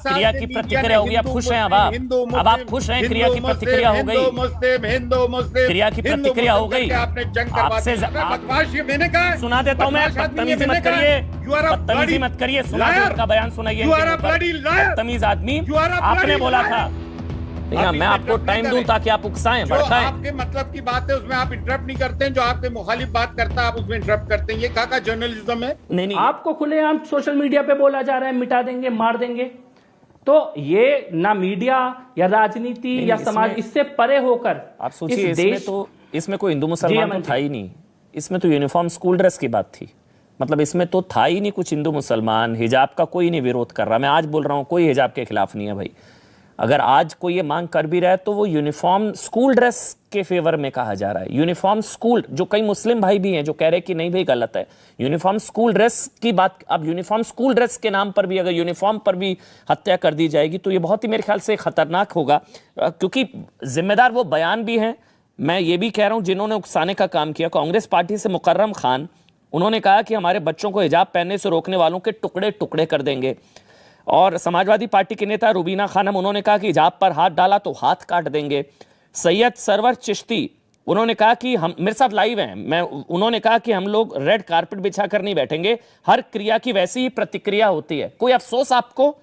क्रिया की प्रतिक्रिया होगी, आप खुश हैं? अब आप खुश हैं? क्रिया की प्रतिक्रिया हो गई, क्रिया की प्रतिक्रिया हो गई आपसे। मैंने कहा सुना देता हूं मैं, बदतमीजी मत करिए, बदतमीजी मत करिए, सुना दो उनका बयान सुनाइए। बदतमीज आदमी आपने बोला था। मैं आपको टाइम दूं ताकि आप उकसाएं, भड़काएं। आपके मतलब की बात है उसमें आप इंटरप्ट नहीं करते हैं, जो आपके मुखालिफ बात करता है आप उसमें इंटरप्ट करते हैं। ये का जर्नलिज्म है? नहीं, आपको खुलेआम सोशल मीडिया पे बोला जा रहा है मिटा देंगे, मार देंगे। तो ये ना मीडिया या राजनीति या समाज, इससे परे होकर आप सोचिए, इसमें कोई हिंदू मुसलमान तो था ही नहीं। इसमें तो यूनिफॉर्म स्कूल ड्रेस की बात थी। मतलब इसमें तो था ही नहीं कुछ हिंदू मुसलमान, हिजाब का कोई नहीं विरोध कर रहा। मैं आज बोल रहा हूं कोई हिजाब के खिलाफ नहीं है भाई। अगर आज कोई ये मांग कर भी रहा है तो वो यूनिफॉर्म स्कूल ड्रेस के फेवर में कहा जा रहा है। यूनिफॉर्म स्कूल, जो कई मुस्लिम भाई भी हैं जो कह रहे हैं कि नहीं भाई गलत है यूनिफॉर्म स्कूल ड्रेस की बात। अब यूनिफॉर्म स्कूल ड्रेस के नाम पर भी अगर यूनिफॉर्म पर भी हत्या कर दी जाएगी तो ये बहुत ही मेरे ख्याल से खतरनाक होगा, क्योंकि जिम्मेदार वो बयान भी हैं। मैं ये भी कह रहा हूं जिन्होंने उकसाने का काम किया, कांग्रेस पार्टी से मुकर्रम खान, उन्होंने कहा कि हमारे बच्चों को हिजाब पहनने से रोकने वालों के टुकड़े टुकड़े कर देंगे। और समाजवादी पार्टी के नेता रुबीना खानम, उन्होंने कहा कि हिजाब पर हाथ डाला तो हाथ काट देंगे। सैयद सरवर चिश्ती, उन्होंने कहा कि हम, मेरे साथ लाइव हैं, उन्होंने कहा कि हम लोग रेड कारपेट बिछाकर नहीं बैठेंगे, हर क्रिया की वैसी ही प्रतिक्रिया होती है। कोई अफसोस आपको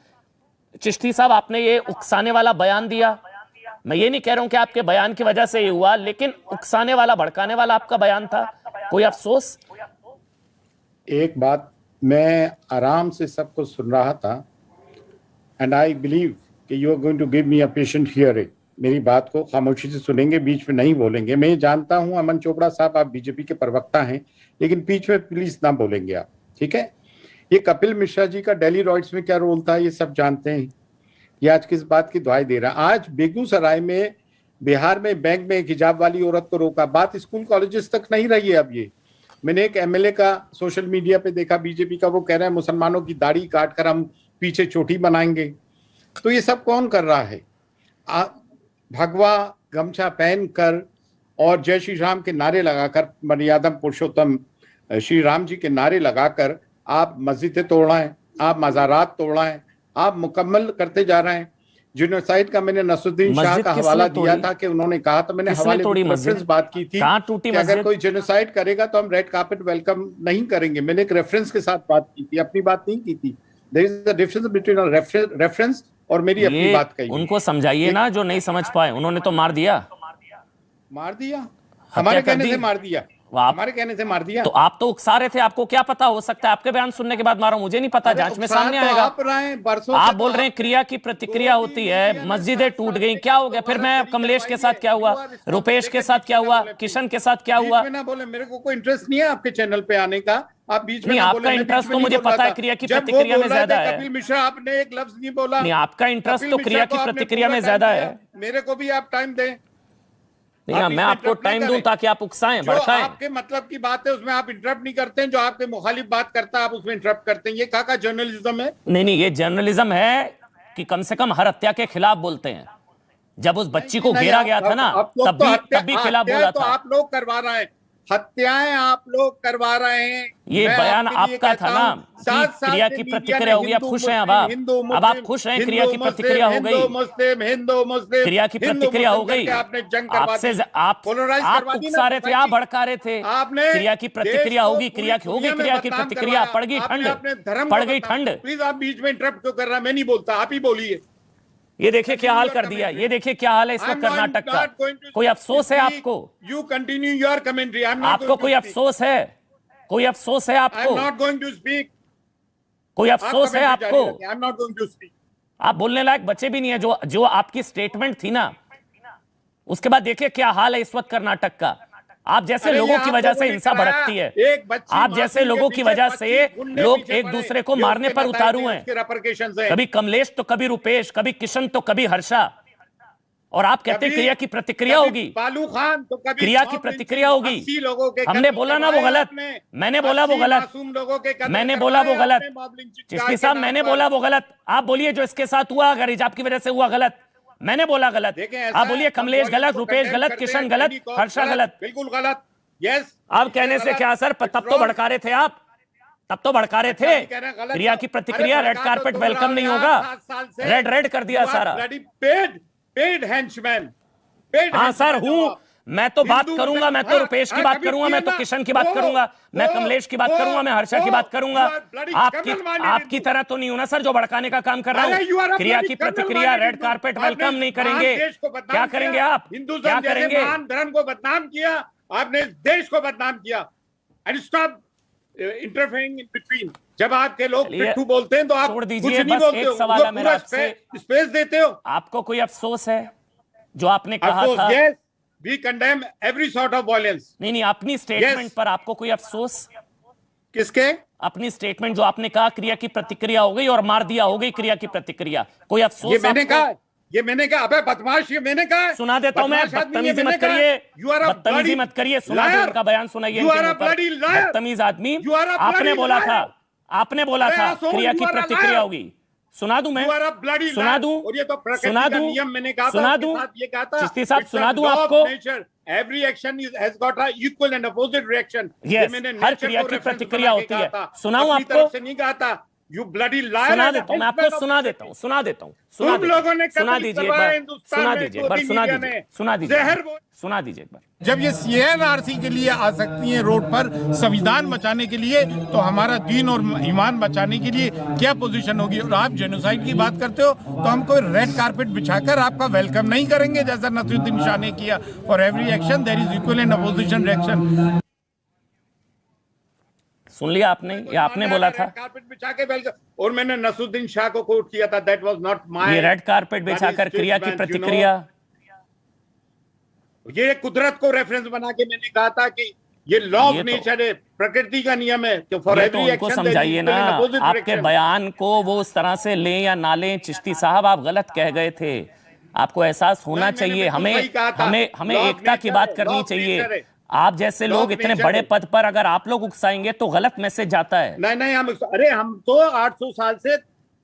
चिश्ती साहब, आपने ये उकसाने वाला बयान दिया? मैं ये नहीं कह रहा हूं कि आपके बयान की वजह से ये हुआ, लेकिन उकसाने वाला, भड़काने वाला आपका बयान था। कोई अफसोस? एक बात, मैं आराम से सबको सुन रहा था एंड आई बिलीव कि you are going to give me a patient hearing. मेरी बात को खामोशी से सुनेंगे, बीच में नहीं बोलेंगे। मैं जानता हूं अमन चोपड़ा साहब आप बीजेपी के प्रवक्ता हैं, लेकिन बीच में प्लीज ना बोलेंगे आप, ठीक है? ये कपिल मिश्रा जी का दिल्ली रॉयट्स में क्या रोल था ये सब जानते हैं। ये आज किस बात की दुहाई दे रहा है? आज बेगूसराय में, बिहार में बैंक में एक हिजाब वाली औरत को रोका। बात स्कूल कॉलेजेस तक नहीं रही है अब ये। मैंने एक एमएलए का सोशल मीडिया पे देखा बीजेपी का, वो कह रहा है मुसलमानों की दाढ़ी काट कर हम पीछे चोटी बनाएंगे। तो ये सब कौन कर रहा है? भगवा गमछा पहनकर और जय श्री राम के नारे लगाकर, मर्यादम पुरुषोत्तम श्री राम जी के नारे लगाकर आप मस्जिदें तोड़ रहे हैं, आप मज़ारात तोड़ रहे हैं, आप मुकम्मल करते जा रहे हैं। जेनोसाइड का मैंने नसरुद्दीन शाह का हवाला दिया था कि उन्होंने कहा, तो मैंने हवाले रेफरेंस बात की थी कि अगर कोई जेनोसाइड करेगा तो हम रेड कार्पेट वेलकम नहीं करेंगे। मैंने एक रेफरेंस के साथ बात की थी, अपनी बात नहीं की थी। There is a difference between a reference और मेरी अपनी बात कही। उनको समझाइए ना जो नहीं समझ पाए। उन्होंने तो मार दिया, हमारे कहने से मार दिया, हमारे कहने से मार दिया। तो आप तो उकसा रहे थे, आपको क्या पता, हो सकता है आपके बयान सुनने के बाद मारा, मुझे नहीं पता, जांच में सामने आएगा। आप बोल रहे हैं क्रिया की प्रतिक्रिया होती है, मस्जिदें टूट गई, क्या हो गया? फिर मैं कमलेश के साथ क्या हुआ, रुपेश के साथ क्या हुआ, किशन के साथ क्या हुआ? ना बोले, मेरे को कोई इंटरेस्ट नहीं है आपके चैनल पे आने का। आप बीच में नहीं, आपका इंटरेस्ट तो मुझे पता है क्रिया की प्रतिक्रिया में ज्यादा है। कपिल मिश्रा आपने एक लफ्ज नहीं बोला। नहीं, आपका इंटरेस्ट तो क्रिया की प्रतिक्रिया में ज्यादा है। मेरे को भी आप टाइम दें। नहीं, मैं आपको टाइम दूं ताकि आप उकसाएं, भड़काएं। आपके मतलब की बात है उसमें आप इंटरप्ट नहीं करते हैं, जो आपके मुखालिफ बात करता है आप उसमें इंटरप्ट करते हैं। ये का जर्नलिज्म है? नहीं, ये जर्नलिज्म है कि कम से कम हर हत्या के खिलाफ बोलते हैं। जब उस बच्ची को घेरा गया था ना, तब भी खिलाफ बोला था। आप लोग करवा रहे हैं हत्याएं, आप लोग करवा रहे हैं। ये बयान आपका था ना कि क्रिया की प्रतिक्रिया होगी। आप खुश हैं? अब आप खुश हैं? क्रिया की प्रतिक्रिया हो गई, मुस्लिम क्रिया की प्रतिक्रिया हो गई। आपने जंग करवा दी, आप उकसा रहे थे, आप भड़का रहे थे। आपने क्रिया की प्रतिक्रिया होगी, क्रिया होगी, क्रिया की प्रतिक्रिया। पड़ गई ठंड। प्लीज आप बीच में इंटरप्ट क्यों कर रहा है? मैं नहीं बोलता, आप ही बोलिए। ये देखिए क्या हाल कर दिया, ये देखिए क्या हाल है इस वक्त कर्नाटक का। कोई अफसोस है आपको? You continue your commentary. आपको कोई अफसोस है? कोई अफसोस है आपको? Not going to speak. कोई अफसोस है आपको? I am not going to speak. आप बोलने लायक बच्चे भी नहीं है। जो आपकी स्टेटमेंट थी ना, उसके बाद देखिए क्या हाल है इस वक्त कर्नाटक का। आप जैसे लोगों की वजह से हिंसा भड़कती है, आप जैसे लोगों की वजह से लोग एक दूसरे को मारने पर उतारू हैं। कभी कमलेश तो कभी रुपेश, कभी किशन तो कभी हर्षा, और आप कहते हैं क्रिया की प्रतिक्रिया होगी। बालू खान तो कभी क्रिया की प्रतिक्रिया होगी। हमने बोला ना वो गलत, मैंने बोला वो गलत, मैंने बोला वो गलत। चिश्ती साहब, मैंने बोला वो गलत। आप बोलिए जो इसके साथ हुआ, अगर हिजाब की वजह से हुआ गलत, मैंने बोला गलत। आप बोलिए कमलेश गलत, रुपेश गलत, किशन गलत, हर्षा गलत, बिल्कुल गलत। यस, आप कहने से क्या सर, तब तो भड़का रहे थे आप। तब तो भड़का रहे थे, क्रिया की प्रतिक्रिया, रेड कारपेट वेलकम नहीं होगा, रेड रेड कर दिया सारा। पेड हेंचमैन, हाँ सर हूं, मैं तो बात करूंगा, मैं तो रुपेश की बात करूंगा, मैं तो किशन की बात करूंगा, मैं कमलेश की बात करूंगा, मैं हर्षा की बात करूंगा। आपकी तरह तो नहीं हूं ना सर जो भड़काने का काम कर रहा हूं। क्रिया की प्रतिक्रिया, रेड कारपेट वेलकम नहीं करेंगे, क्या करेंगे आप, हिंदू क्या करेंगे? धर्म को बदनाम किया आपने, इस देश को बदनाम किया। And stop interfering in between. जब आपके लोग पिट्ठू बोलते हैं तो आप छोड़ कुछ दीजिए। नहीं बस बोलते एक हो, सवाल है मेरा आपसे, स्पेस देते हो। आपको कोई अफसोस है जो आपने कहा था? Yes, we condemn every sort of violence. नहीं, अपनी स्टेटमेंट पर आपको कोई अफसोस? किसके? अपनी स्टेटमेंट जो आपने कहा क्रिया की प्रतिक्रिया हो गई और मार दिया हो गई क्रिया की प्रतिक्रिया, कोई अफसोस? ये मैंने कहा, अबे बदमाश, ये मैंने कहा। सुना देता हूं मैं, बदतमीजी मत करिए, बदतमीजी मत करिए, सुना दो उनका बयान सुनाइए। बदतमीज आदमी, आपने बोला था क्रिया की प्रतिक्रिया होगी। सुना दूं मैं, सुना दूं चिश्ती साहब, सुना दूं आपको? Every action has got a equal and opposite reaction. Yes, हर क्रिया की प्रतिक्रिया होती है। सुनाऊं आपको? नहीं कहा था। You bloody liar. सुना देता हूं मैं आपको, सुना देता हूं, सुना दीजिए एक बार, सुना दीजिए एक बार, सुना दीजिए एक बार। जब ये CNRC के लिए आ सकती हैं रोड पर संविधान बचाने के लिए, तो हमारा दीन और ईमान बचाने के लिए क्या पोजीशन होगी? और आप जेनोसाइड की बात करते हो तो हम कोई रेड कारपेट बिछाकर आपका वेलकम नहीं करेंगे, जैसा नसीरुद्दीन शाह ने किया। For every action there is equal and opposition reaction. सुन लिया आपने, या आपने बोला था? कारपेट बिछा के वेलकम, और मैंने नसीरुद्दीन शाह को कोट किया था, दैट वाज नॉट माय। ये रेड कारपेट बिछाकर क्रिया की प्रतिक्रिया, ये कुदरत को रेफरेंस बना के मैंने कहा था कि ये लॉ ऑफ नेचर है, प्रकृति का नियम है। तो फॉर एवरी एक्शन समझाइए ना, आपके बयान को वो उस तरह से लें या ना लें, चिश्ती साहब आप गलत कह गए थे। आपको एहसास होना चाहिए, हमें एकता की बात करनी चाहिए। आप जैसे लोग इतने बड़े पद पर अगर आप लोग उकसाएंगे तो गलत मैसेज जाता है। नहीं, हम तो 800 साल से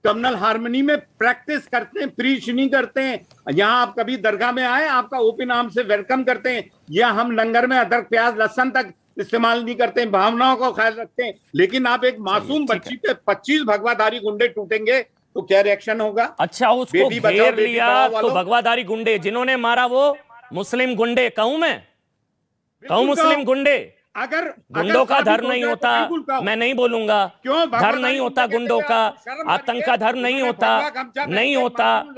कम्युनल हार्मनी में प्रैक्टिस करते हैं, प्रीच नहीं करते हैं। यहाँ आप कभी दरगाह में आए, आपका ओपन आर्म से वेलकम करते हैं। या हम लंगर में अदरक, प्याज, लहसुन तक इस्तेमाल नहीं करते हैं, भावनाओं को ख्याल रखते हैं। लेकिन आप एक मासूम बच्ची पे 25 भगवाधारी गुंडे टूटेंगे तो क्या रिएक्शन होगा? अच्छा, उसको घेर लिया तो भगवाधारी गुंडे जिन्होंने मारा वो मुस्लिम गुंडे कहूं मैं? कहूं मुस्लिम गुंडे? अगर गुंडों का धर्म नहीं होता, मैं नहीं बोलूंगा। धर्म नहीं होता गुंडों का, आतंक का धर्म नहीं होता,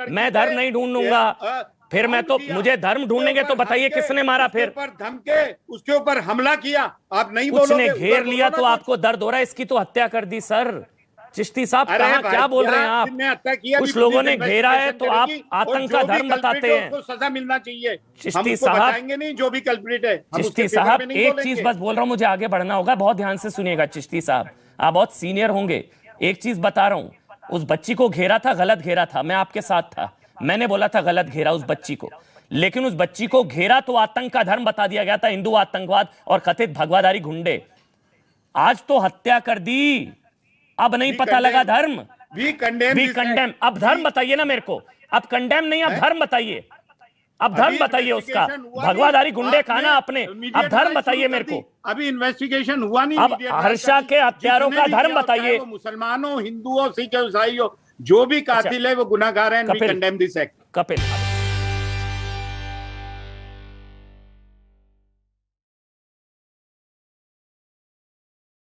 मैं धर्म नहीं ढूंढूंगा। फिर मैं तो, मुझे धर्म ढूंढेंगे तो बताइए किसने मारा? फिर धमके, उसके ऊपर हमला किया, आप नहीं बोलोगे? कुछ ने घेर लिया तो आपको दर्द हो रहा है, इसकी तो हत्या कर दी सर। चिश्ती साहब कहां, क्या बोल रहे हैं आप? कुछ लोगों ने घेरा है तो आप आतंक का धर्म बताते हैं। उसको सजा मिलना चाहिए। चिश्ती साहब नहीं, जो भी कल्प्रिट है। चिश्ती साहब एक चीज बस बोल रहा हूं, मुझे आगे बढ़ना होगा, बहुत ध्यान से सुनिएगा। चिश्ती साहब आप बहुत सीनियर होंगे, एक चीज बता रहा हूं, उस बच्ची को घेरा था, गलत घेरा था, मैं आपके साथ था, मैंने बोला था गलत घेरा उस बच्ची को। लेकिन उस बच्ची को घेरा तो आतंक का धर्म बता दिया गया था, हिंदू आतंकवाद और कथित भगवाधारी गुंडे। आज तो हत्या कर दी, अब नहीं पता लगा धर्म। We condemn. अब धर्म बताइए ना मेरे को, अब कंडेम नहीं, अब धर्म बताइए, अब धर्म बताइए उसका। भगवाधारी गुंडे कहा ना आपने, अब धर्म बताइए मेरे को। अभी इन्वेस्टिगेशन हुआ नहीं, अब हर्षा के हत्यारों का धर्म बताइए। मुसलमानों, हिंदुओं, सिख, ईसाइयों, जो भी कातिल है वो गुनाहगार है। कपिल